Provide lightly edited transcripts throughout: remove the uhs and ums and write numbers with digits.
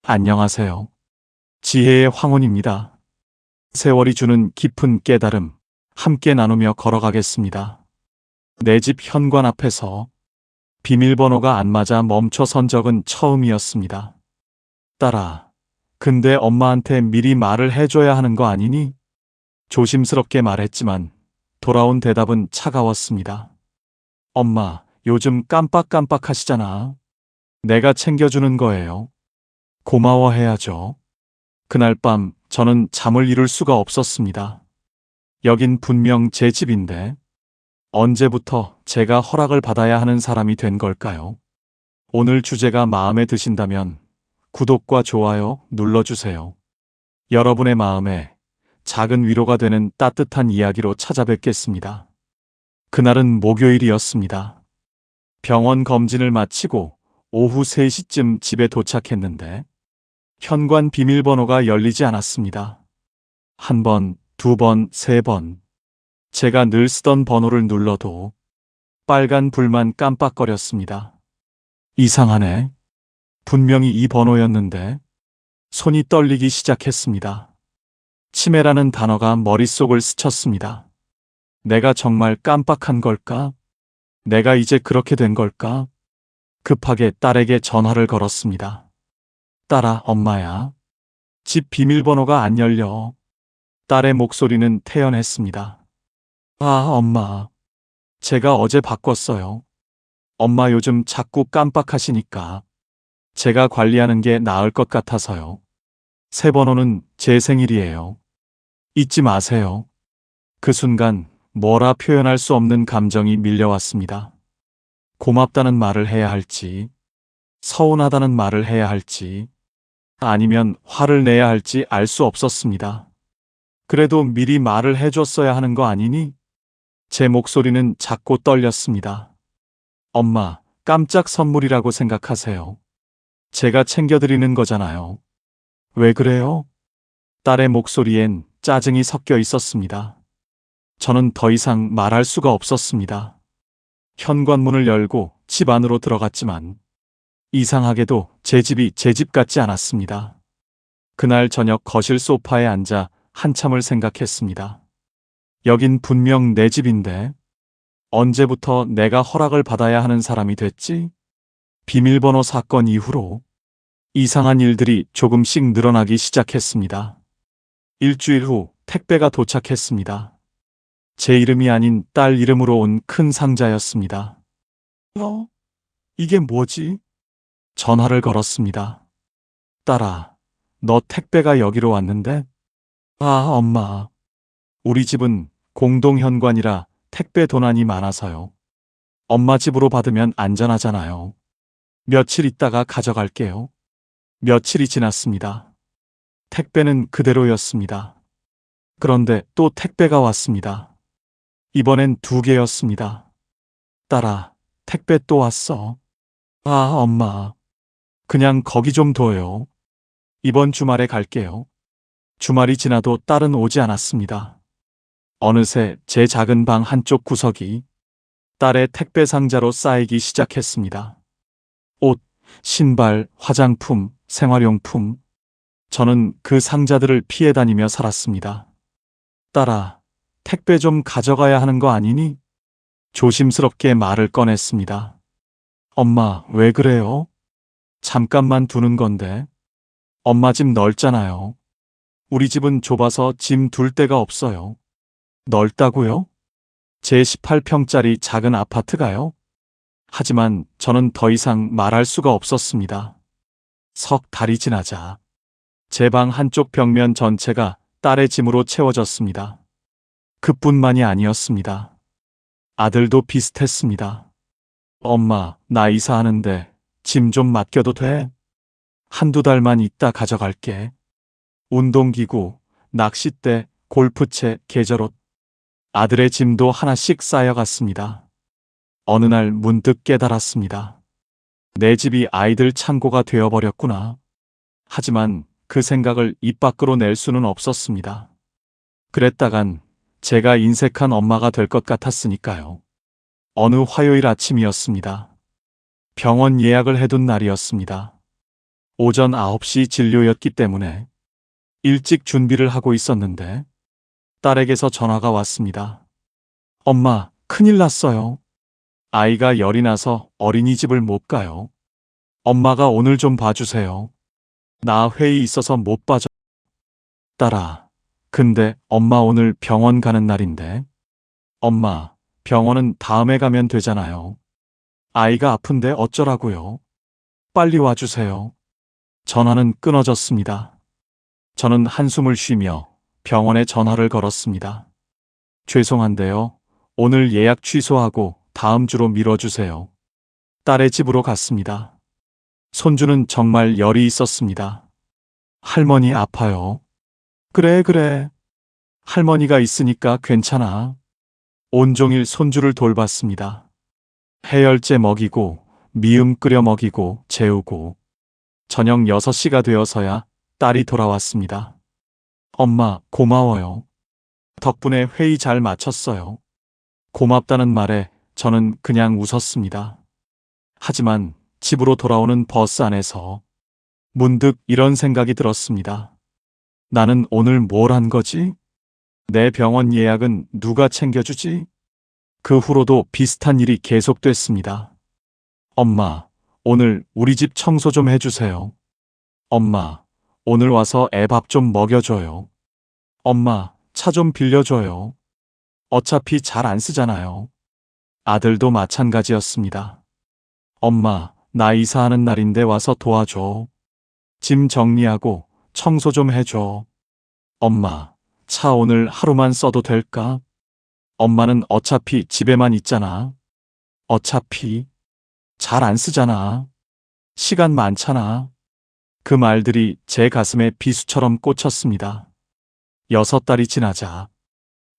안녕하세요. 지혜의 황혼입니다. 세월이 주는 깊은 깨달음, 함께 나누며 걸어가겠습니다. 내 집 현관 앞에서 비밀번호가 안 맞아 멈춰선 적은 처음이었습니다. 딸아, 근데 엄마한테 미리 말을 해줘야 하는 거 아니니? 조심스럽게 말했지만 돌아온 대답은 차가웠습니다. 엄마, 요즘 깜빡깜빡 하시잖아. 내가 챙겨주는 거예요. 고마워해야죠. 그날 밤 저는 잠을 이룰 수가 없었습니다. 여긴 분명 제 집인데 언제부터 제가 허락을 받아야 하는 사람이 된 걸까요? 오늘 주제가 마음에 드신다면 구독과 좋아요 눌러주세요. 여러분의 마음에 작은 위로가 되는 따뜻한 이야기로 찾아뵙겠습니다. 그날은 목요일이었습니다. 병원 검진을 마치고 오후 3시쯤 집에 도착했는데 현관 비밀번호가 열리지 않았습니다. 한 번, 두 번, 세 번. 제가 늘 쓰던 번호를 눌러도 빨간 불만 깜빡거렸습니다. 이상하네. 분명히 이 번호였는데 손이 떨리기 시작했습니다. 치매라는 단어가 머릿속을 스쳤습니다. 내가 정말 깜빡한 걸까? 내가 이제 그렇게 된 걸까? 급하게 딸에게 전화를 걸었습니다. 딸아, 엄마야. 집 비밀번호가 안 열려. 딸의 목소리는 태연했습니다. 아, 엄마. 제가 어제 바꿨어요. 엄마 요즘 자꾸 깜빡하시니까 제가 관리하는 게 나을 것 같아서요. 새 번호는 제 생일이에요. 잊지 마세요. 그 순간 뭐라 표현할 수 없는 감정이 밀려왔습니다. 고맙다는 말을 해야 할지, 서운하다는 말을 해야 할지, 아니면 화를 내야 할지 알 수 없었습니다. 그래도 미리 말을 해줬어야 하는 거 아니니? 제 목소리는 작고 떨렸습니다. 엄마, 깜짝 선물이라고 생각하세요. 제가 챙겨드리는 거잖아요. 왜 그래요? 딸의 목소리엔 짜증이 섞여 있었습니다. 저는 더 이상 말할 수가 없었습니다. 현관문을 열고 집 안으로 들어갔지만 이상하게도 제 집이 제 집 같지 않았습니다. 그날 저녁 거실 소파에 앉아 한참을 생각했습니다. 여긴 분명 내 집인데 언제부터 내가 허락을 받아야 하는 사람이 됐지? 비밀번호 사건 이후로 이상한 일들이 조금씩 늘어나기 시작했습니다. 일주일 후 택배가 도착했습니다. 제 이름이 아닌 딸 이름으로 온 큰 상자였습니다. 이게 뭐지? 전화를 걸었습니다. 딸아, 너 택배가 여기로 왔는데? 아, 엄마. 우리 집은 공동현관이라 택배 도난이 많아서요. 엄마 집으로 받으면 안전하잖아요. 며칠 있다가 가져갈게요. 며칠이 지났습니다. 택배는 그대로였습니다. 그런데 또 택배가 왔습니다. 이번엔 2개였습니다. 딸아, 택배 또 왔어. 아, 엄마. 그냥 거기 좀 둬요. 이번 주말에 갈게요. 주말이 지나도 딸은 오지 않았습니다. 어느새 제 작은 방 한쪽 구석이 딸의 택배 상자로 쌓이기 시작했습니다. 옷, 신발, 화장품, 생활용품. 저는 그 상자들을 피해 다니며 살았습니다. 딸아, 택배 좀 가져가야 하는 거 아니니? 조심스럽게 말을 꺼냈습니다. 엄마, 왜 그래요? 잠깐만 두는 건데. 엄마 집 넓잖아요. 우리 집은 좁아서 짐 둘 데가 없어요. 넓다고요? 제 18평짜리 작은 아파트가요? 하지만 저는 더 이상 말할 수가 없었습니다. 석 달이 지나자 제 방 한쪽 벽면 전체가 딸의 짐으로 채워졌습니다. 그뿐만이 아니었습니다. 아들도 비슷했습니다. 엄마, 나 이사하는데 짐 좀 맡겨도 돼? 한두 달만 있다 가져갈게. 운동기구, 낚싯대, 골프채, 계절옷. 아들의 짐도 하나씩 쌓여갔습니다. 어느 날 문득 깨달았습니다. 내 집이 아이들 창고가 되어버렸구나. 하지만 그 생각을 입 밖으로 낼 수는 없었습니다. 그랬다간 제가 인색한 엄마가 될 것 같았으니까요. 어느 화요일 아침이었습니다. 병원 예약을 해둔 날이었습니다. 오전 9시 진료였기 때문에 일찍 준비를 하고 있었는데 딸에게서 전화가 왔습니다. 엄마, 큰일 났어요. 아이가 열이 나서 어린이집을 못 가요. 엄마가 오늘 좀 봐주세요. 나 회의 있어서 못 봐줘. 딸아, 근데 엄마 오늘 병원 가는 날인데. 엄마, 병원은 다음에 가면 되잖아요. 아이가 아픈데 어쩌라고요? 빨리 와주세요. 전화는 끊어졌습니다. 저는 한숨을 쉬며 병원에 전화를 걸었습니다. 죄송한데요. 오늘 예약 취소하고 다음 주로 미뤄주세요. 딸의 집으로 갔습니다. 손주는 정말 열이 있었습니다. 할머니 아파요. 그래. 할머니가 있으니까 괜찮아. 온종일 손주를 돌봤습니다. 해열제 먹이고, 미음 끓여 먹이고, 재우고. 저녁 6시가 되어서야 딸이 돌아왔습니다. 엄마, 고마워요. 덕분에 회의 잘 마쳤어요. 고맙다는 말에 저는 그냥 웃었습니다. 하지만 집으로 돌아오는 버스 안에서 문득 이런 생각이 들었습니다. 나는 오늘 뭘 한 거지? 내 병원 예약은 누가 챙겨주지? 그 후로도 비슷한 일이 계속됐습니다. 엄마, 오늘 우리 집 청소 좀 해주세요. 엄마, 오늘 와서 애 밥 좀 먹여줘요. 엄마, 차 좀 빌려줘요. 어차피 잘 안 쓰잖아요. 아들도 마찬가지였습니다. 엄마, 나 이사하는 날인데 와서 도와줘. 짐 정리하고 청소 좀 해줘. 엄마, 차 오늘 하루만 써도 될까? 엄마는 어차피 집에만 있잖아. 어차피 잘 안 쓰잖아. 시간 많잖아. 그 말들이 제 가슴에 비수처럼 꽂혔습니다. 6달이 지나자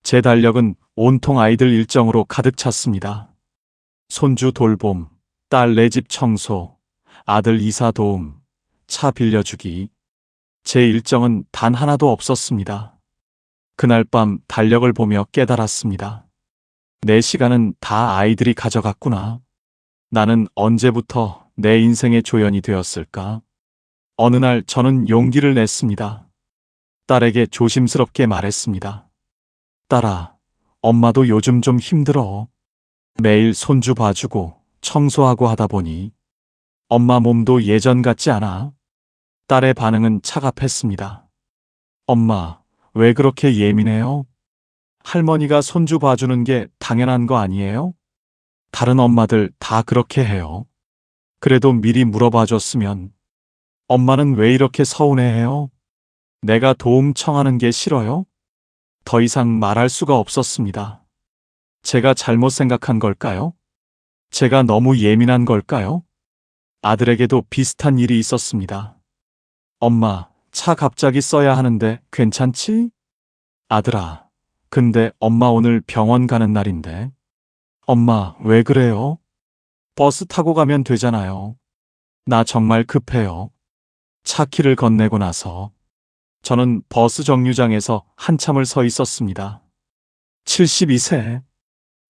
제 달력은 온통 아이들 일정으로 가득 찼습니다. 손주 돌봄, 딸 내 집 청소, 아들 이사 도움, 차 빌려주기. 제 일정은 단 하나도 없었습니다. 그날 밤 달력을 보며 깨달았습니다. 내 시간은 다 아이들이 가져갔구나. 나는 언제부터 내 인생의 조연이 되었을까? 어느 날 저는 용기를 냈습니다. 딸에게 조심스럽게 말했습니다. 딸아, 엄마도 요즘 좀 힘들어. 매일 손주 봐주고 청소하고 하다 보니 엄마 몸도 예전 같지 않아. 딸의 반응은 차갑했습니다. 엄마, 왜 그렇게 예민해요? 할머니가 손주 봐주는 게 당연한 거 아니에요? 다른 엄마들 다 그렇게 해요. 그래도 미리 물어봐 줬으면. 엄마는 왜 이렇게 서운해해요? 내가 도움 청하는 게 싫어요? 더 이상 말할 수가 없었습니다. 제가 잘못 생각한 걸까요? 제가 너무 예민한 걸까요? 아들에게도 비슷한 일이 있었습니다. 엄마, 차 갑자기 써야 하는데 괜찮지? 아들아, 근데 엄마 오늘 병원 가는 날인데. 엄마, 왜 그래요? 버스 타고 가면 되잖아요. 나 정말 급해요. 차 키를 건네고 나서 저는 버스 정류장에서 한참을 서 있었습니다. 72세.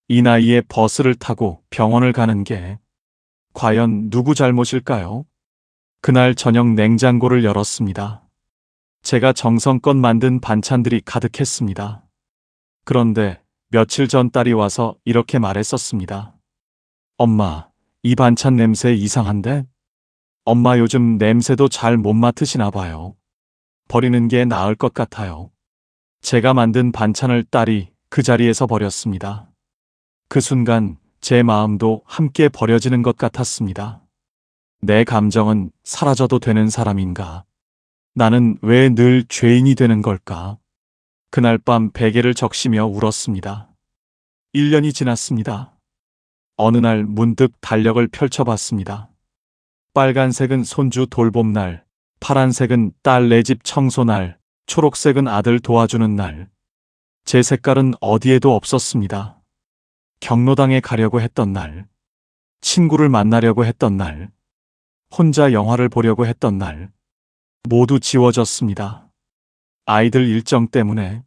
이 나이에 버스를 타고 병원을 가는 게 과연 누구 잘못일까요? 그날 저녁 냉장고를 열었습니다. 제가 정성껏 만든 반찬들이 가득했습니다. 그런데 며칠 전 딸이 와서 이렇게 말했었습니다. 엄마, 이 반찬 냄새 이상한데? 엄마 요즘 냄새도 잘 못 맡으시나 봐요. 버리는 게 나을 것 같아요. 제가 만든 반찬을 딸이 그 자리에서 버렸습니다. 그 순간 제 마음도 함께 버려지는 것 같았습니다. 내 감정은 사라져도 되는 사람인가? 나는 왜 늘 죄인이 되는 걸까? 그날 밤 베개를 적시며 울었습니다. 1년이 지났습니다. 어느 날 문득 달력을 펼쳐봤습니다. 빨간색은 손주 돌봄 날, 파란색은 딸 내 집 청소 날, 초록색은 아들 도와주는 날. 제 색깔은 어디에도 없었습니다. 경로당에 가려고 했던 날, 친구를 만나려고 했던 날, 혼자 영화를 보려고 했던 날, 모두 지워졌습니다. 아이들 일정 때문에.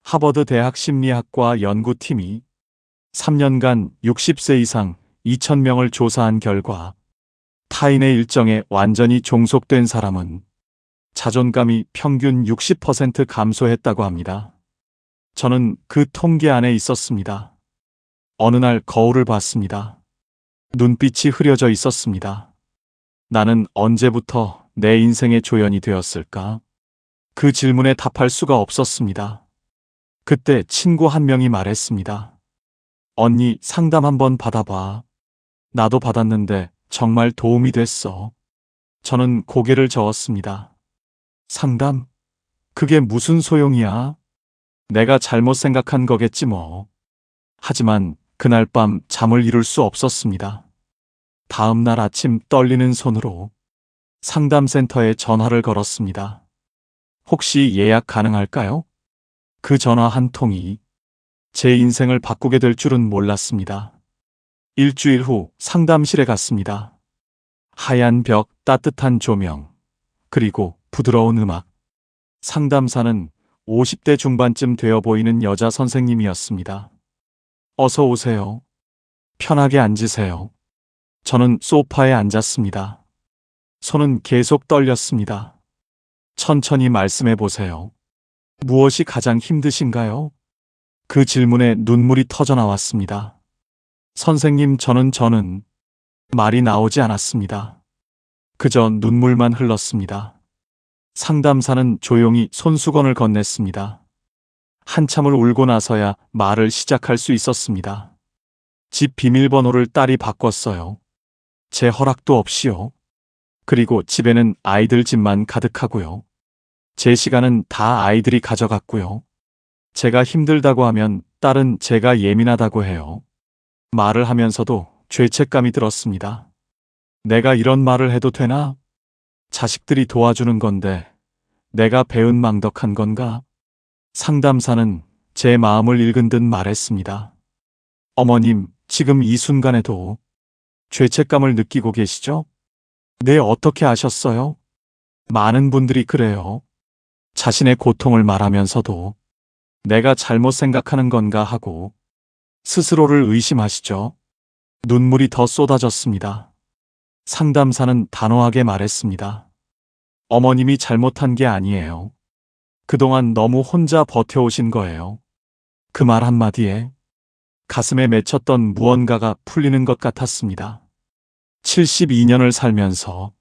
하버드 대학 심리학과 연구팀이 3년간 60세 이상 2,000명을 조사한 결과 타인의 일정에 완전히 종속된 사람은 자존감이 평균 60% 감소했다고 합니다. 저는 그 통계 안에 있었습니다. 어느 날 거울을 봤습니다. 눈빛이 흐려져 있었습니다. 나는 언제부터 내 인생의 조연이 되었을까? 그 질문에 답할 수가 없었습니다. 그때 친구 한 명이 말했습니다. 언니, 상담 한번 받아봐. 나도 받았는데 정말 도움이 됐어. 저는 고개를 저었습니다. 상담? 그게 무슨 소용이야? 내가 잘못 생각한 거겠지 뭐. 하지만 그날 밤 잠을 이룰 수 없었습니다. 다음 날 아침 떨리는 손으로 상담센터에 전화를 걸었습니다. 혹시 예약 가능할까요? 그 전화 한 통이 제 인생을 바꾸게 될 줄은 몰랐습니다. 일주일 후 상담실에 갔습니다. 하얀 벽, 따뜻한 조명, 그리고 부드러운 음악. 상담사는 50대 중반쯤 되어 보이는 여자 선생님이었습니다. 어서 오세요. 편하게 앉으세요. 저는 소파에 앉았습니다. 손은 계속 떨렸습니다. 천천히 말씀해 보세요. 무엇이 가장 힘드신가요? 그 질문에 눈물이 터져 나왔습니다. 선생님, 저는 말이 나오지 않았습니다. 그저 눈물만 흘렀습니다. 상담사는 조용히 손수건을 건넸습니다. 한참을 울고 나서야 말을 시작할 수 있었습니다. 집 비밀번호를 딸이 바꿨어요. 제 허락도 없이요. 그리고 집에는 아이들 집만 가득하고요. 제 시간은 다 아이들이 가져갔고요. 제가 힘들다고 하면 딸은 제가 예민하다고 해요. 말을 하면서도 죄책감이 들었습니다. 내가 이런 말을 해도 되나? 자식들이 도와주는 건데 내가 배은 망덕한 건가? 상담사는 제 마음을 읽은 듯 말했습니다. 어머님, 지금 이 순간에도 죄책감을 느끼고 계시죠? 네, 어떻게 아셨어요? 많은 분들이 그래요. 자신의 고통을 말하면서도 내가 잘못 생각하는 건가 하고 스스로를 의심하시죠. 눈물이 더 쏟아졌습니다. 상담사는 단호하게 말했습니다. 어머님이 잘못한 게 아니에요. 그동안 너무 혼자 버텨오신 거예요. 그 말 한마디에 가슴에 맺혔던 무언가가 풀리는 것 같았습니다. 72년을 살면서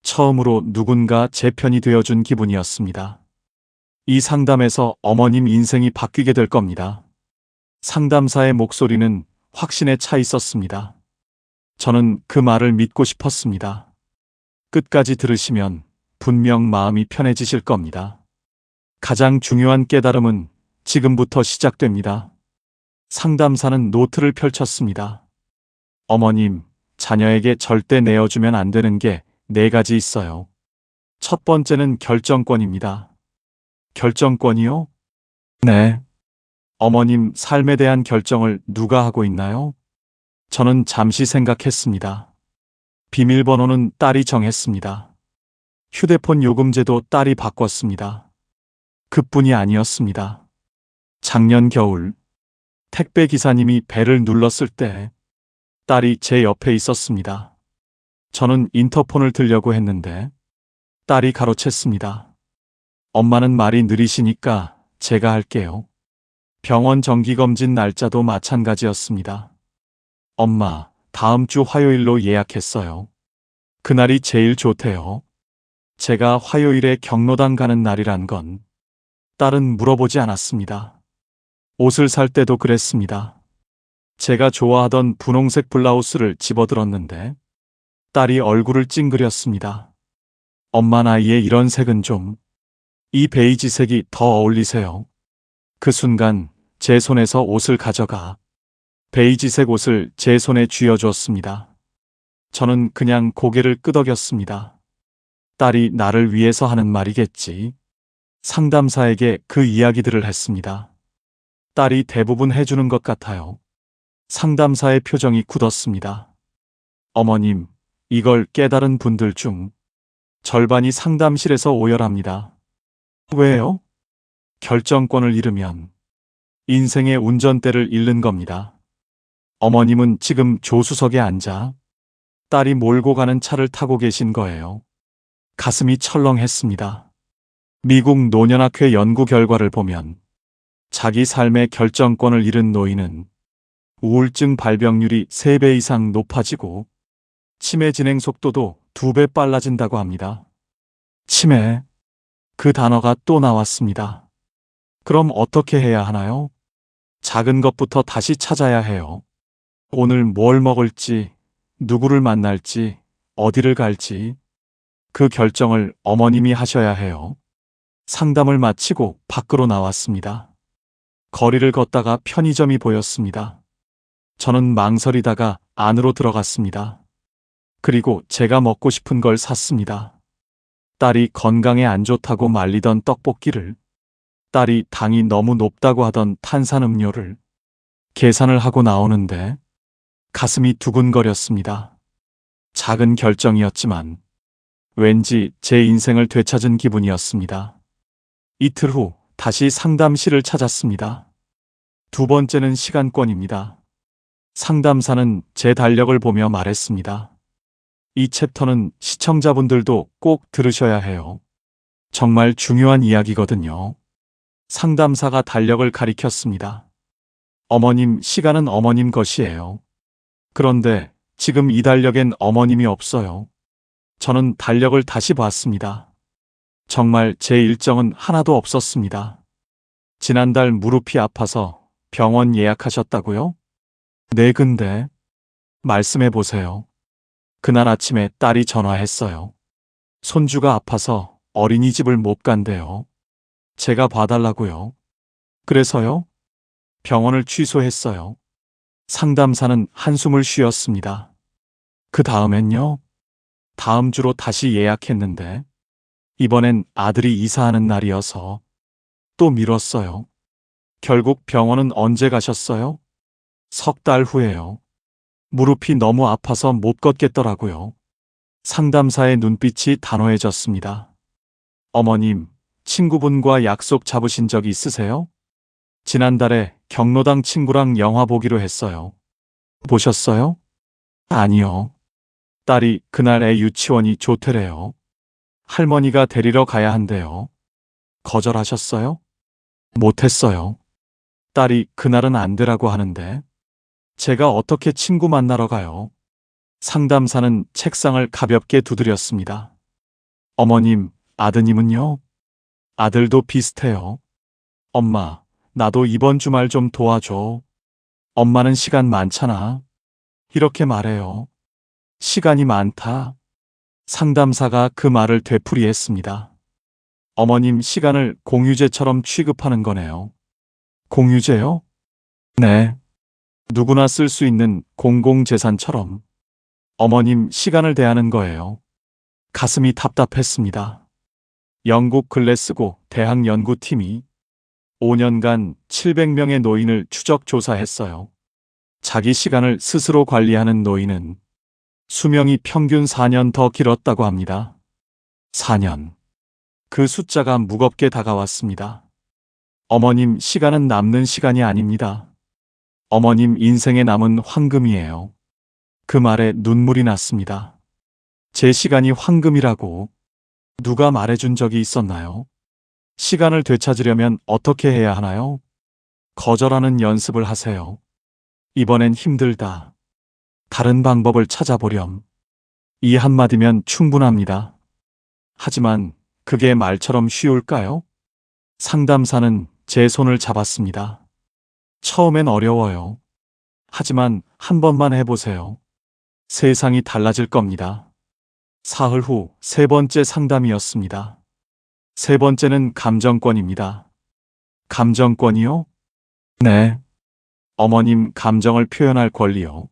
처음으로 누군가 제 편이 되어준 기분이었습니다. 이 상담에서 어머님 인생이 바뀌게 될 겁니다. 상담사의 목소리는 확신에 차 있었습니다. 저는 그 말을 믿고 싶었습니다. 끝까지 들으시면 분명 마음이 편해지실 겁니다. 가장 중요한 깨달음은 지금부터 시작됩니다. 상담사는 노트를 펼쳤습니다. 어머님, 자녀에게 절대 내어주면 안 되는 게 4가지 있어요. 첫 번째는 결정권입니다. 결정권이요? 네. 어머님, 삶에 대한 결정을 누가 하고 있나요? 저는 잠시 생각했습니다. 비밀번호는 딸이 정했습니다. 휴대폰 요금제도 딸이 바꿨습니다. 그뿐이 아니었습니다. 작년 겨울, 택배 기사님이 벨을 눌렀을 때 딸이 제 옆에 있었습니다. 저는 인터폰을 들려고 했는데 딸이 가로챘습니다. 엄마는 말이 느리시니까 제가 할게요. 병원 정기검진 날짜도 마찬가지였습니다. 엄마, 다음 주 화요일로 예약했어요. 그날이 제일 좋대요. 제가 화요일에 경로당 가는 날이란 건 딸은 물어보지 않았습니다. 옷을 살 때도 그랬습니다. 제가 좋아하던 분홍색 블라우스를 집어들었는데 딸이 얼굴을 찡그렸습니다. 엄마 나이에 이런 색은 좀, 이 베이지색이 더 어울리세요. 그 순간 제 손에서 옷을 가져가 베이지색 옷을 제 손에 쥐어주었습니다. 저는 그냥 고개를 끄덕였습니다. 딸이 나를 위해서 하는 말이겠지. 상담사에게 그 이야기들을 했습니다. 딸이 대부분 해주는 것 같아요. 상담사의 표정이 굳었습니다. 어머님, 이걸 깨달은 분들 중 절반이 상담실에서 오열합니다. 왜요? 결정권을 잃으면 인생의 운전대를 잃는 겁니다. 어머님은 지금 조수석에 앉아 딸이 몰고 가는 차를 타고 계신 거예요. 가슴이 철렁했습니다. 미국 노년학회 연구 결과를 보면 자기 삶의 결정권을 잃은 노인은 우울증 발병률이 3배 이상 높아지고 치매 진행 속도도 2배 빨라진다고 합니다. 치매. 그 단어가 또 나왔습니다. 그럼 어떻게 해야 하나요? 작은 것부터 다시 찾아야 해요. 오늘 뭘 먹을지, 누구를 만날지, 어디를 갈지, 그 결정을 어머님이 하셔야 해요. 상담을 마치고 밖으로 나왔습니다. 거리를 걷다가 편의점이 보였습니다. 저는 망설이다가 안으로 들어갔습니다. 그리고 제가 먹고 싶은 걸 샀습니다. 딸이 건강에 안 좋다고 말리던 떡볶이를, 딸이 당이 너무 높다고 하던 탄산음료를 계산을 하고 나오는데 가슴이 두근거렸습니다. 작은 결정이었지만 왠지 제 인생을 되찾은 기분이었습니다. 이틀 후 다시 상담실을 찾았습니다. 두 번째는 시간권입니다. 상담사는 제 달력을 보며 말했습니다. 이 챕터는 시청자분들도 꼭 들으셔야 해요. 정말 중요한 이야기거든요. 상담사가 달력을 가리켰습니다. 어머님 시간은 어머님 것이에요. 그런데 지금 이 달력엔 어머님이 없어요. 저는 달력을 다시 봤습니다. 정말 제 일정은 하나도 없었습니다. 지난달 무릎이 아파서 병원 예약하셨다고요? 네, 근데 말씀해 보세요. 그날 아침에 딸이 전화했어요. 손주가 아파서 어린이집을 못 간대요. 제가 봐달라고요. 그래서요? 병원을 취소했어요. 상담사는 한숨을 쉬었습니다. 그 다음엔요? 다음 주로 다시 예약했는데 이번엔 아들이 이사하는 날이어서 또 미뤘어요. 결국 병원은 언제 가셨어요? 3달 후에요. 무릎이 너무 아파서 못 걷겠더라고요. 상담사의 눈빛이 단호해졌습니다. 어머님, 친구분과 약속 잡으신 적 있으세요? 지난달에 경로당 친구랑 영화 보기로 했어요. 보셨어요? 아니요. 딸이 그날 애 유치원이 조퇴래요. 할머니가 데리러 가야 한대요. 거절하셨어요? 못했어요. 딸이 그날은 안 되라고 하는데 제가 어떻게 친구 만나러 가요? 상담사는 책상을 가볍게 두드렸습니다. 어머님, 아드님은요? 아들도 비슷해요. 엄마, 나도 이번 주말 좀 도와줘. 엄마는 시간 많잖아. 이렇게 말해요. 시간이 많다. 상담사가 그 말을 되풀이했습니다. 어머님 시간을 공유제처럼 취급하는 거네요. 공유제요? 네. 누구나 쓸 수 있는 공공재산처럼 어머님 시간을 대하는 거예요. 가슴이 답답했습니다. 영국 글래스고 대학 연구팀이 5년간 700명의 노인을 추적 조사했어요. 자기 시간을 스스로 관리하는 노인은 수명이 평균 4년 더 길었다고 합니다. 4년. 그 숫자가 무겁게 다가왔습니다. 어머님 시간은 남는 시간이 아닙니다. 어머님 인생에 남은 황금이에요. 그 말에 눈물이 났습니다. 제 시간이 황금이라고 누가 말해준 적이 있었나요? 시간을 되찾으려면 어떻게 해야 하나요? 거절하는 연습을 하세요. 이번엔 힘들다. 다른 방법을 찾아보렴. 이 한마디면 충분합니다. 하지만 그게 말처럼 쉬울까요? 상담사는 제 손을 잡았습니다. 처음엔 어려워요. 하지만 한 번만 해보세요. 세상이 달라질 겁니다. 사흘 후 3번째 상담이었습니다. 3번째는 감정권입니다. 감정권이요? 네. 어머님 감정을 표현할 권리요.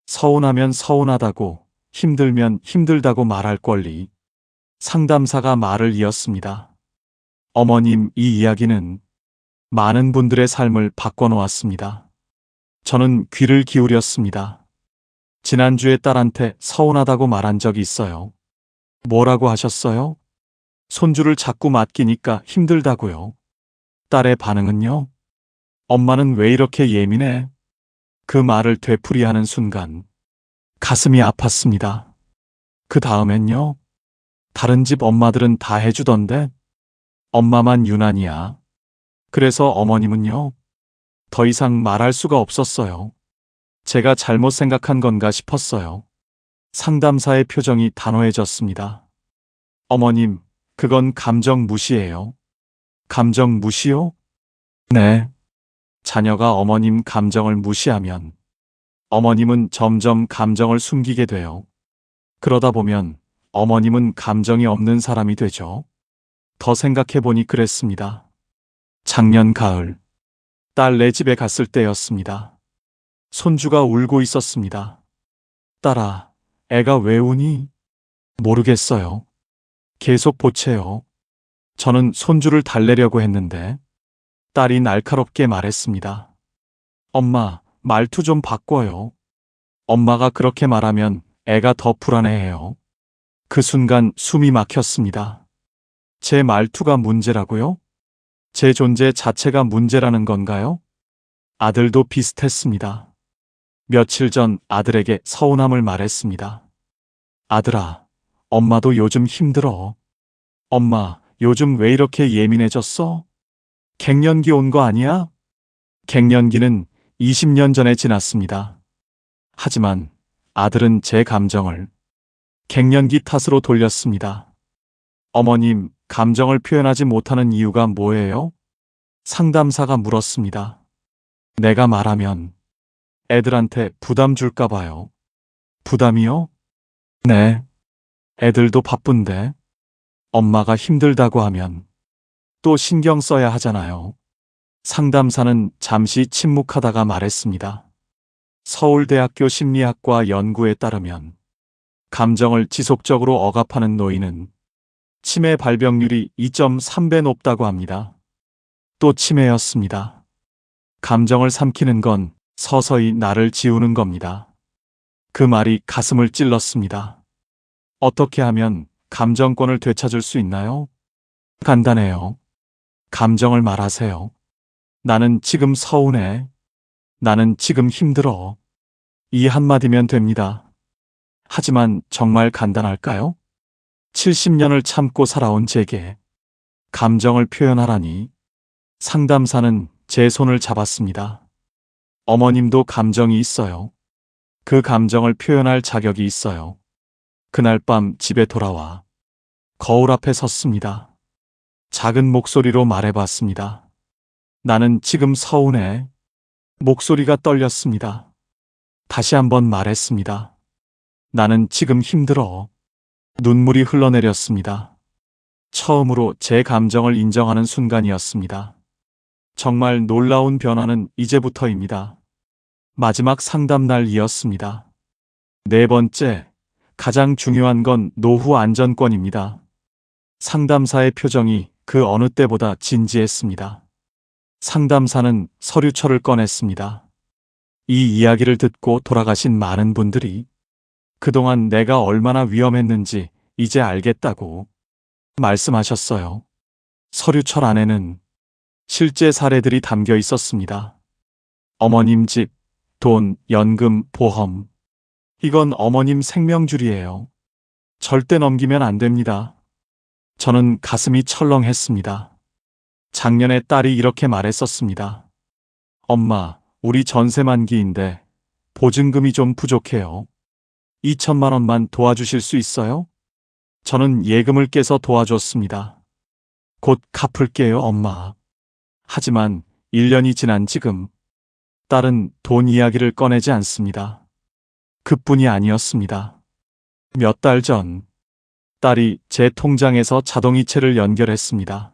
서운하면 서운하다고, 힘들면 힘들다고 말할 권리. 상담사가 말을 이었습니다. 어머님, 이 이야기는 많은 분들의 삶을 바꿔놓았습니다. 저는 귀를 기울였습니다. 지난주에 딸한테 서운하다고 말한 적이 있어요. 뭐라고 하셨어요? 손주를 자꾸 맡기니까 힘들다고요. 딸의 반응은요? 엄마는 왜 이렇게 예민해? 그 말을 되풀이하는 순간 가슴이 아팠습니다. 그 다음엔요? 다른 집 엄마들은 다 해주던데 엄마만 유난이야. 그래서 어머님은요? 더 이상 말할 수가 없었어요. 제가 잘못 생각한 건가 싶었어요. 상담사의 표정이 단호해졌습니다. 어머님, 그건 감정 무시예요. 감정 무시요? 네. 자녀가 어머님 감정을 무시하면 어머님은 점점 감정을 숨기게 돼요. 그러다 보면 어머님은 감정이 없는 사람이 되죠. 더 생각해보니 그랬습니다. 작년 가을, 딸네 집에 갔을 때였습니다. 손주가 울고 있었습니다. 딸아, 애가 왜 우니? 모르겠어요. 계속 보채요. 저는 손주를 달래려고 했는데 딸이 날카롭게 말했습니다. 엄마, 말투 좀 바꿔요. 엄마가 그렇게 말하면 애가 더 불안해해요. 그 순간 숨이 막혔습니다. 제 말투가 문제라고요? 제 존재 자체가 문제라는 건가요? 아들도 비슷했습니다. 며칠 전 아들에게 서운함을 말했습니다. 아들아, 엄마도 요즘 힘들어. 엄마, 요즘 왜 이렇게 예민해졌어? 갱년기 온 거 아니야? 갱년기는 20년 전에 지났습니다. 하지만 아들은 제 감정을 갱년기 탓으로 돌렸습니다. 어머님, 감정을 표현하지 못하는 이유가 뭐예요? 상담사가 물었습니다. 내가 말하면 애들한테 부담 줄까 봐요. 부담이요? 네. 애들도 바쁜데 엄마가 힘들다고 하면 또 신경 써야 하잖아요. 상담사는 잠시 침묵하다가 말했습니다. 서울대학교 심리학과 연구에 따르면 감정을 지속적으로 억압하는 노인은 치매 발병률이 2.3배 높다고 합니다. 또 치매였습니다. 감정을 삼키는 건 서서히 나를 지우는 겁니다. 그 말이 가슴을 찔렀습니다. 어떻게 하면 감정권을 되찾을 수 있나요? 간단해요. 감정을 말하세요. 나는 지금 서운해. 나는 지금 힘들어. 이 한마디면 됩니다. 하지만 정말 간단할까요? 70년을 참고 살아온 제게 감정을 표현하라니. 상담사는 제 손을 잡았습니다. 어머님도 감정이 있어요. 그 감정을 표현할 자격이 있어요. 그날 밤 집에 돌아와 거울 앞에 섰습니다. 작은 목소리로 말해봤습니다. 나는 지금 서운해. 목소리가 떨렸습니다. 다시 한번 말했습니다. 나는 지금 힘들어. 눈물이 흘러내렸습니다. 처음으로 제 감정을 인정하는 순간이었습니다. 정말 놀라운 변화는 이제부터입니다. 마지막 상담 날이었습니다. 네 번째, 가장 중요한 건 노후 안전권입니다. 상담사의 표정이 그 어느 때보다 진지했습니다. 상담사는 서류철을 꺼냈습니다. 이 이야기를 듣고 돌아가신 많은 분들이 그동안 내가 얼마나 위험했는지 이제 알겠다고 말씀하셨어요. 서류철 안에는 실제 사례들이 담겨 있었습니다. 어머님 집, 돈, 연금, 보험. 이건 어머님 생명줄이에요. 절대 넘기면 안 됩니다. 저는 가슴이 철렁했습니다. 작년에 딸이 이렇게 말했었습니다. 엄마, 우리 전세 만기인데 보증금이 좀 부족해요. 2천만 원만 도와주실 수 있어요? 저는 예금을 깨서 도와줬습니다. 곧 갚을게요, 엄마. 하지만 1년이 지난 지금 딸은 돈 이야기를 꺼내지 않습니다. 그뿐이 아니었습니다. 몇 달 전 딸이 제 통장에서 자동이체를 연결했습니다.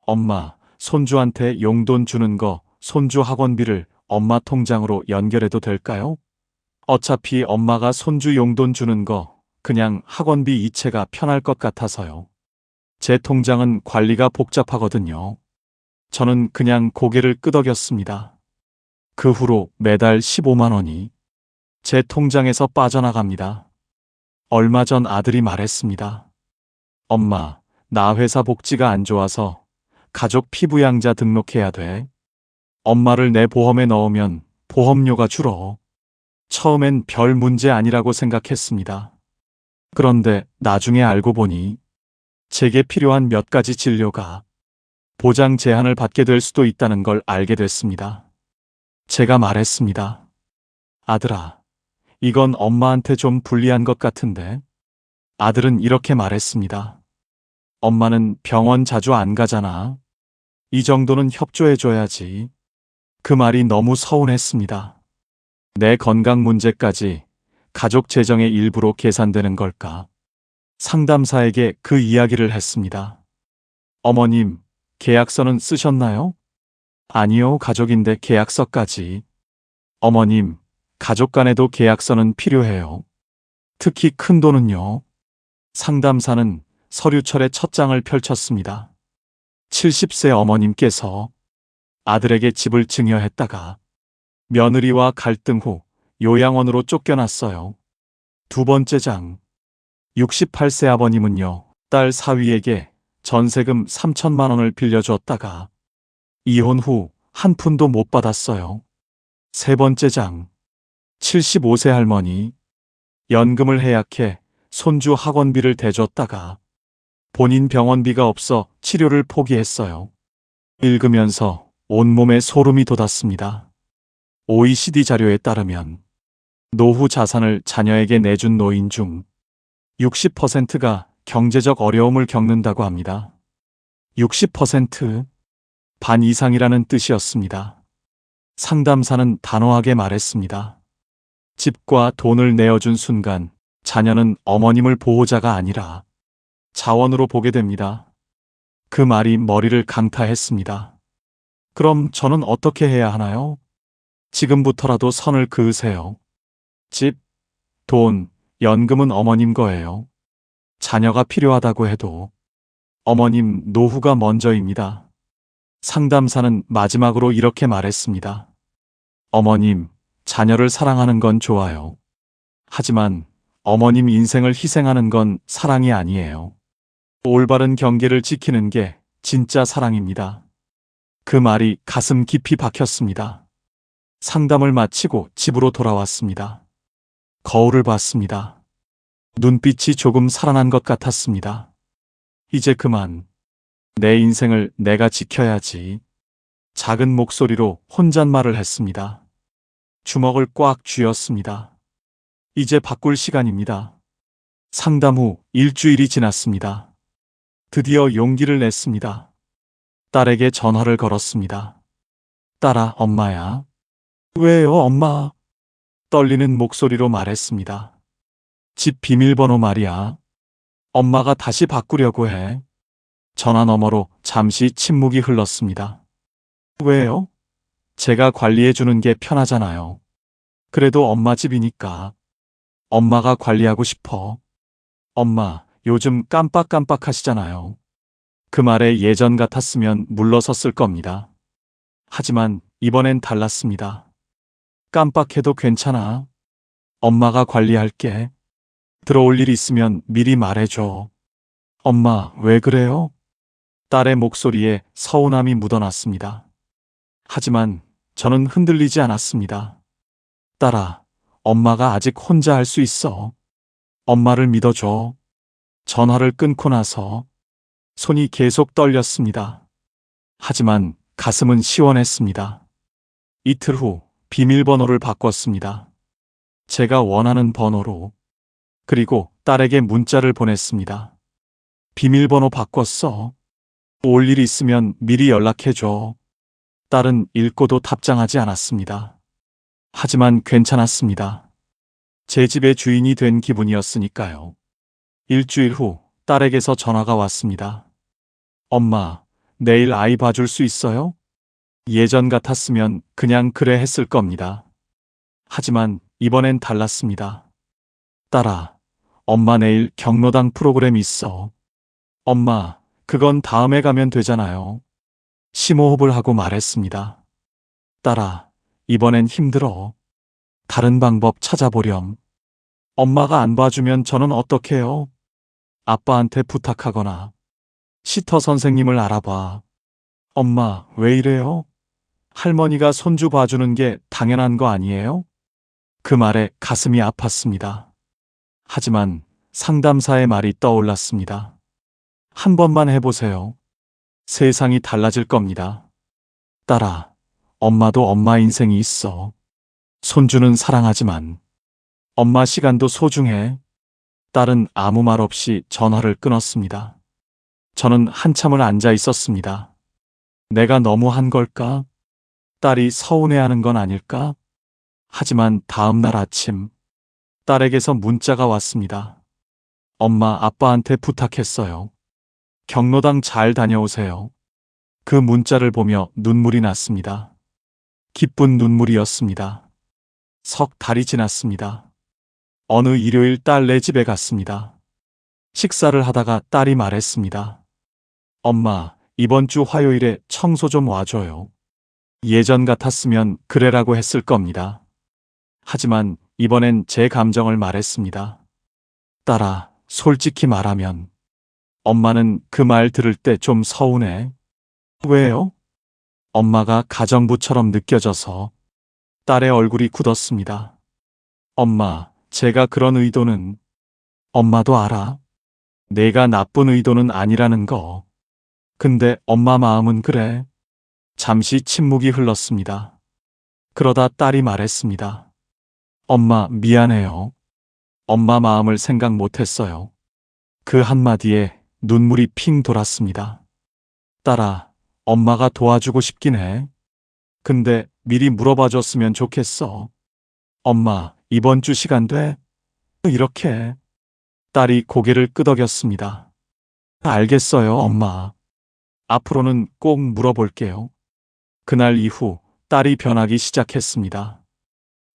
엄마, 손주한테 용돈 주는 거 손주 학원비를 엄마 통장으로 연결해도 될까요? 어차피 엄마가 손주 용돈 주는 거 그냥 학원비 이체가 편할 것 같아서요. 제 통장은 관리가 복잡하거든요. 저는 그냥 고개를 끄덕였습니다. 그 후로 매달 15만 원이 제 통장에서 빠져나갑니다. 얼마 전 아들이 말했습니다. 엄마, 나 회사 복지가 안 좋아서 가족 피부양자 등록해야 돼. 엄마를 내 보험에 넣으면 보험료가 줄어. 처음엔 별 문제 아니라고 생각했습니다. 그런데 나중에 알고 보니 제게 필요한 몇 가지 진료가 보장 제한을 받게 될 수도 있다는 걸 알게 됐습니다. 제가 말했습니다. 아들아, 이건 엄마한테 좀 불리한 것 같은데. 아들은 이렇게 말했습니다. 엄마는 병원 자주 안 가잖아. 이 정도는 협조해줘야지. 그 말이 너무 서운했습니다. 내 건강 문제까지 가족 재정의 일부로 계산되는 걸까? 상담사에게 그 이야기를 했습니다. 어머님, 계약서는 쓰셨나요? 아니요, 가족인데 계약서까지. 어머님, 가족 간에도 계약서는 필요해요. 특히 큰 돈은요. 상담사는 서류철의 첫 장을 펼쳤습니다. 70세 어머님께서 아들에게 집을 증여했다가 며느리와 갈등 후 요양원으로 쫓겨났어요. 두 번째 장. 68세 아버님은요, 딸 사위에게 전세금 3천만 원을 빌려줬다가 이혼 후 한 푼도 못 받았어요. 세 번째 장. 75세 할머니. 연금을 해약해 손주 학원비를 대줬다가 본인 병원비가 없어 치료를 포기했어요. 읽으면서 온몸에 소름이 돋았습니다. OECD 자료에 따르면 노후 자산을 자녀에게 내준 노인 중 60%가 경제적 어려움을 겪는다고 합니다. 60%? 반 이상이라는 뜻이었습니다. 상담사는 단호하게 말했습니다. 집과 돈을 내어준 순간 자녀는 어머님을 보호자가 아니라 자원으로 보게 됩니다. 그 말이 머리를 강타했습니다. 그럼 저는 어떻게 해야 하나요? 지금부터라도 선을 그으세요. 집, 돈, 연금은 어머님 거예요. 자녀가 필요하다고 해도 어머님 노후가 먼저입니다. 상담사는 마지막으로 이렇게 말했습니다. 어머님, 자녀를 사랑하는 건 좋아요. 하지만 어머님 인생을 희생하는 건 사랑이 아니에요. 올바른 경계를 지키는 게 진짜 사랑입니다. 그 말이 가슴 깊이 박혔습니다. 상담을 마치고 집으로 돌아왔습니다. 거울을 봤습니다. 눈빛이 조금 살아난 것 같았습니다. 이제 그만. 내 인생을 내가 지켜야지. 작은 목소리로 혼잣말을 했습니다. 주먹을 꽉 쥐었습니다. 이제 바꿀 시간입니다. 상담 후 일주일이 지났습니다. 드디어 용기를 냈습니다. 딸에게 전화를 걸었습니다. 딸아, 엄마야. 왜요, 엄마? 떨리는 목소리로 말했습니다. 집 비밀번호 말이야. 엄마가 다시 바꾸려고 해. 전화 너머로 잠시 침묵이 흘렀습니다. 왜요? 제가 관리해주는 게 편하잖아요. 그래도 엄마 집이니까. 엄마가 관리하고 싶어. 엄마, 요즘 깜빡깜빡 하시잖아요. 그 말에 예전 같았으면 물러섰을 겁니다. 하지만 이번엔 달랐습니다. 깜빡해도 괜찮아. 엄마가 관리할게. 들어올 일 있으면 미리 말해줘. 엄마, 왜 그래요? 딸의 목소리에 서운함이 묻어났습니다. 하지만 저는 흔들리지 않았습니다. 딸아, 엄마가 아직 혼자 할 수 있어. 엄마를 믿어줘. 전화를 끊고 나서 손이 계속 떨렸습니다. 하지만 가슴은 시원했습니다. 이틀 후 비밀번호를 바꿨습니다. 제가 원하는 번호로. 그리고 딸에게 문자를 보냈습니다. 비밀번호 바꿨어. 올 일 있으면 미리 연락해줘. 딸은 읽고도 답장하지 않았습니다. 하지만 괜찮았습니다. 제 집의 주인이 된 기분이었으니까요. 일주일 후 딸에게서 전화가 왔습니다. 엄마, 내일 아이 봐줄 수 있어요? 예전 같았으면 그냥 그래 했을 겁니다. 하지만 이번엔 달랐습니다. 딸아, 엄마 내일 경로당 프로그램 있어. 엄마, 그건 다음에 가면 되잖아요. 심호흡을 하고 말했습니다. 딸아, 이번엔 힘들어. 다른 방법 찾아보렴. 엄마가 안 봐주면 저는 어떡해요? 아빠한테 부탁하거나 시터 선생님을 알아봐. 엄마, 왜 이래요? 할머니가 손주 봐주는 게 당연한 거 아니에요? 그 말에 가슴이 아팠습니다. 하지만 상담사의 말이 떠올랐습니다. 한 번만 해보세요. 세상이 달라질 겁니다. 딸아, 엄마도 엄마 인생이 있어. 손주는 사랑하지만 엄마 시간도 소중해. 딸은 아무 말 없이 전화를 끊었습니다. 저는 한참을 앉아 있었습니다. 내가 너무 한 걸까? 딸이 서운해하는 건 아닐까? 하지만 다음 날 아침, 딸에게서 문자가 왔습니다. 엄마, 아빠한테 부탁했어요. 경로당 잘 다녀오세요. 그 문자를 보며 눈물이 났습니다. 기쁜 눈물이었습니다. 석 달이 지났습니다. 어느 일요일 딸네 집에 갔습니다. 식사를 하다가 딸이 말했습니다. 엄마, 이번 주 화요일에 청소 좀 와줘요. 예전 같았으면 그래라고 했을 겁니다. 하지만 이번엔 제 감정을 말했습니다. 딸아, 솔직히 말하면 엄마는 그 말 들을 때 좀 서운해. 왜요? 엄마가 가정부처럼 느껴져서. 딸의 얼굴이 굳었습니다. 엄마, 제가 그런 의도는. 엄마도 알아. 내가 나쁜 의도는 아니라는 거. 근데 엄마 마음은 그래. 잠시 침묵이 흘렀습니다. 그러다 딸이 말했습니다. 엄마, 미안해요. 엄마 마음을 생각 못했어요. 그 한마디에 눈물이 핑 돌았습니다. 딸아, 엄마가 도와주고 싶긴 해. 근데 미리 물어봐 줬으면 좋겠어. 엄마, 이번 주 시간 돼? 이렇게. 딸이 고개를 끄덕였습니다. 알겠어요, 엄마. 앞으로는 꼭 물어볼게요. 그날 이후 딸이 변하기 시작했습니다.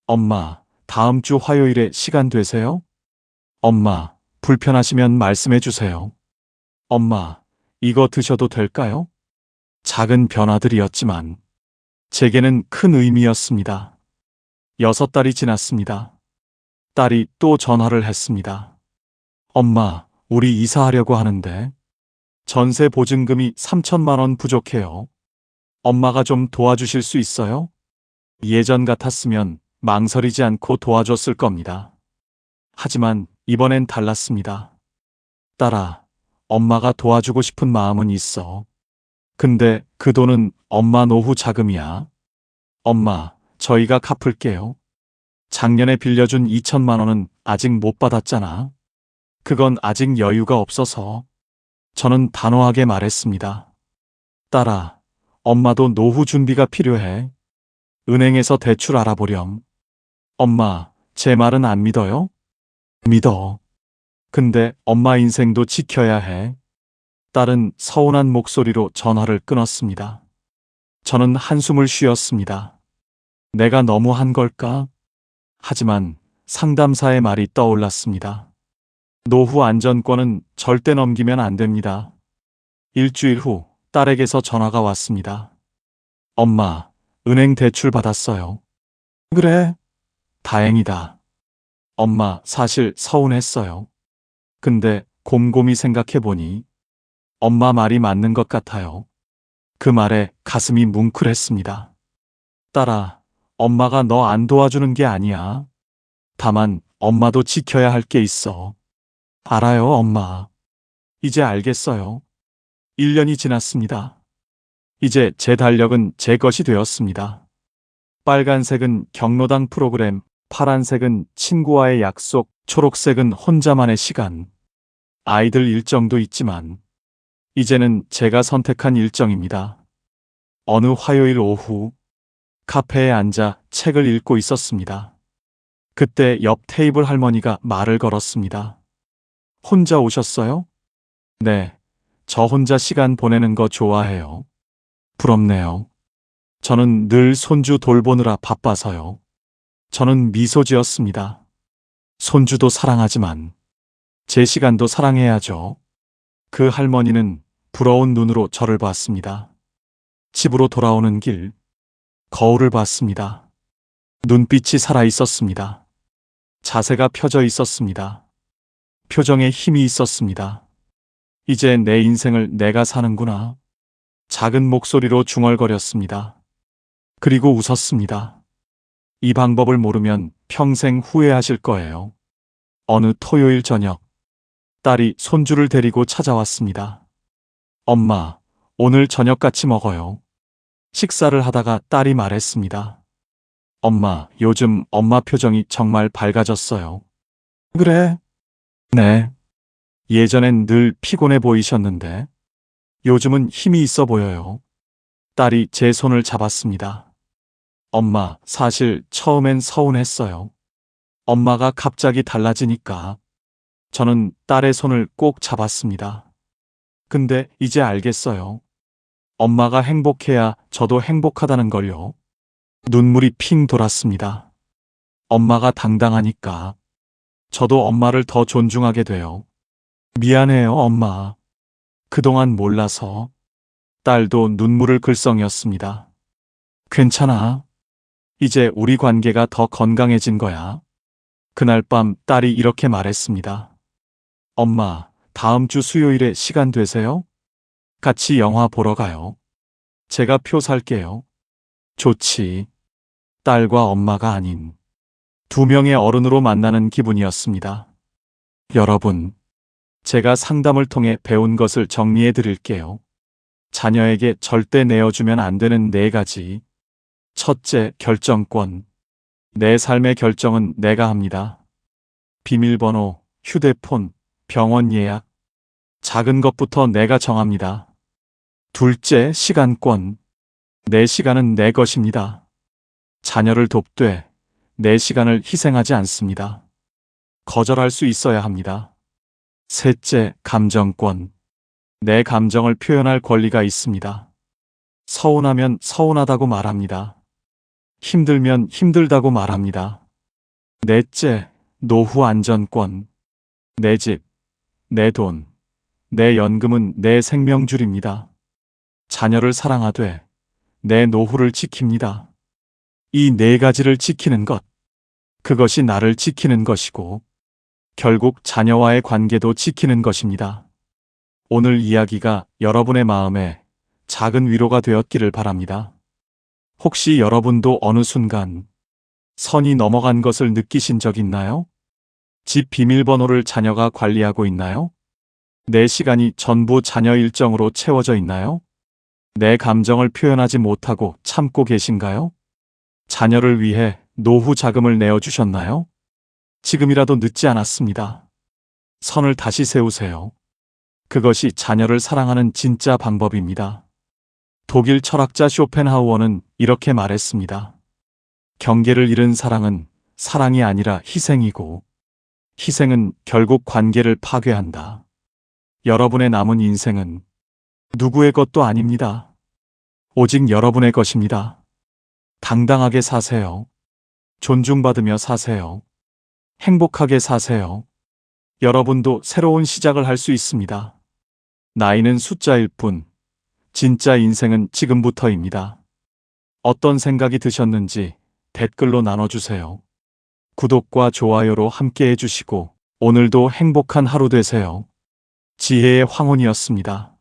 엄마, 다음 주 화요일에 시간 되세요? 엄마, 불편하시면 말씀해 주세요. 엄마, 이거 드셔도 될까요? 작은 변화들이었지만 제게는 큰 의미였습니다. 6달이 지났습니다. 딸이 또 전화를 했습니다. 엄마, 우리 이사하려고 하는데 전세 보증금이 3천만 원 부족해요. 엄마가 좀 도와주실 수 있어요? 예전 같았으면 망설이지 않고 도와줬을 겁니다. 하지만 이번엔 달랐습니다. 딸아, 엄마가 도와주고 싶은 마음은 있어. 근데 그 돈은 엄마 노후 자금이야. 엄마, 저희가 갚을게요. 작년에 빌려준 2천만 원은 아직 못 받았잖아. 그건 아직 여유가 없어서. 저는 단호하게 말했습니다. 딸아, 엄마도 노후 준비가 필요해. 은행에서 대출 알아보렴. 엄마, 제 말은 안 믿어요? 믿어. 근데 엄마 인생도 지켜야 해. 딸은 서운한 목소리로 전화를 끊었습니다. 저는 한숨을 쉬었습니다. 내가 너무 한 걸까? 하지만 상담사의 말이 떠올랐습니다. 노후 안전권은 절대 넘기면 안 됩니다. 일주일 후 딸에게서 전화가 왔습니다. 엄마, 은행 대출 받았어요. 그래? 다행이다. 엄마, 사실 서운했어요. 근데 곰곰이 생각해보니 엄마 말이 맞는 것 같아요. 그 말에 가슴이 뭉클했습니다. 딸아, 엄마가 너 안 도와주는 게 아니야. 다만 엄마도 지켜야 할 게 있어. 알아요, 엄마. 이제 알겠어요. 1년이 지났습니다. 이제 제 달력은 제 것이 되었습니다. 빨간색은 경로당 프로그램, 파란색은 친구와의 약속, 초록색은 혼자만의 시간. 아이들 일정도 있지만 이제는 제가 선택한 일정입니다. 어느 화요일 오후 카페에 앉아 책을 읽고 있었습니다. 그때 옆 테이블 할머니가 말을 걸었습니다. 혼자 오셨어요? 네, 저 혼자 시간 보내는 거 좋아해요. 부럽네요. 저는 늘 손주 돌보느라 바빠서요. 저는 미소 지었습니다. 손주도 사랑하지만 제 시간도 사랑해야죠. 그 할머니는 부러운 눈으로 저를 봤습니다. 집으로 돌아오는 길, 거울을 봤습니다. 눈빛이 살아 있었습니다. 자세가 펴져 있었습니다. 표정에 힘이 있었습니다. 이제 내 인생을 내가 사는구나. 작은 목소리로 중얼거렸습니다. 그리고 웃었습니다. 이 방법을 모르면 평생 후회하실 거예요. 어느 토요일 저녁, 딸이 손주를 데리고 찾아왔습니다. 엄마, 오늘 저녁 같이 먹어요. 식사를 하다가 딸이 말했습니다. 엄마, 요즘 엄마 표정이 정말 밝아졌어요. 그래? 네. 예전엔 늘 피곤해 보이셨는데, 요즘은 힘이 있어 보여요. 딸이 제 손을 잡았습니다. 엄마, 사실 처음엔 서운했어요. 엄마가 갑자기 달라지니까. 저는 딸의 손을 꼭 잡았습니다. 근데 이제 알겠어요. 엄마가 행복해야 저도 행복하다는 걸요. 눈물이 핑 돌았습니다. 엄마가 당당하니까 저도 엄마를 더 존중하게 돼요. 미안해요, 엄마. 그동안 몰라서. 딸도 눈물을 글썽였습니다. 괜찮아. 이제 우리 관계가 더 건강해진 거야. 그날 밤 딸이 이렇게 말했습니다. 엄마, 다음 주 수요일에 시간 되세요? 같이 영화 보러 가요. 제가 표 살게요. 좋지. 딸과 엄마가 아닌 두 명의 어른으로 만나는 기분이었습니다. 여러분, 제가 상담을 통해 배운 것을 정리해 드릴게요. 자녀에게 절대 내어주면 안 되는 4가지. 첫째, 결정권. 내 삶의 결정은 내가 합니다. 비밀번호, 휴대폰, 병원 예약. 작은 것부터 내가 정합니다. 둘째, 시간권. 내 시간은 내 것입니다. 자녀를 돕되 내 시간을 희생하지 않습니다. 거절할 수 있어야 합니다. 셋째, 감정권. 내 감정을 표현할 권리가 있습니다. 서운하면 서운하다고 말합니다. 힘들면 힘들다고 말합니다. 넷째, 노후 안전권. 내 집, 내 돈, 내 연금은 내 생명줄입니다. 자녀를 사랑하되 내 노후를 지킵니다. 이 4가지를 지키는 것, 그것이 나를 지키는 것이고 결국 자녀와의 관계도 지키는 것입니다. 오늘 이야기가 여러분의 마음에 작은 위로가 되었기를 바랍니다. 혹시 여러분도 어느 순간 선이 넘어간 것을 느끼신 적 있나요? 집 비밀번호를 자녀가 관리하고 있나요? 내 시간이 전부 자녀 일정으로 채워져 있나요? 내 감정을 표현하지 못하고 참고 계신가요? 자녀를 위해 노후 자금을 내어주셨나요? 지금이라도 늦지 않았습니다. 선을 다시 세우세요. 그것이 자녀를 사랑하는 진짜 방법입니다. 독일 철학자 쇼펜하우어는 이렇게 말했습니다. 경계를 잃은 사랑은 사랑이 아니라 희생이고, 희생은 결국 관계를 파괴한다. 여러분의 남은 인생은 누구의 것도 아닙니다. 오직 여러분의 것입니다. 당당하게 사세요. 존중받으며 사세요. 행복하게 사세요. 여러분도 새로운 시작을 할 수 있습니다. 나이는 숫자일 뿐, 진짜 인생은 지금부터입니다. 어떤 생각이 드셨는지 댓글로 나눠주세요. 구독과 좋아요로 함께 해주시고 오늘도 행복한 하루 되세요. 지혜의 황혼이었습니다.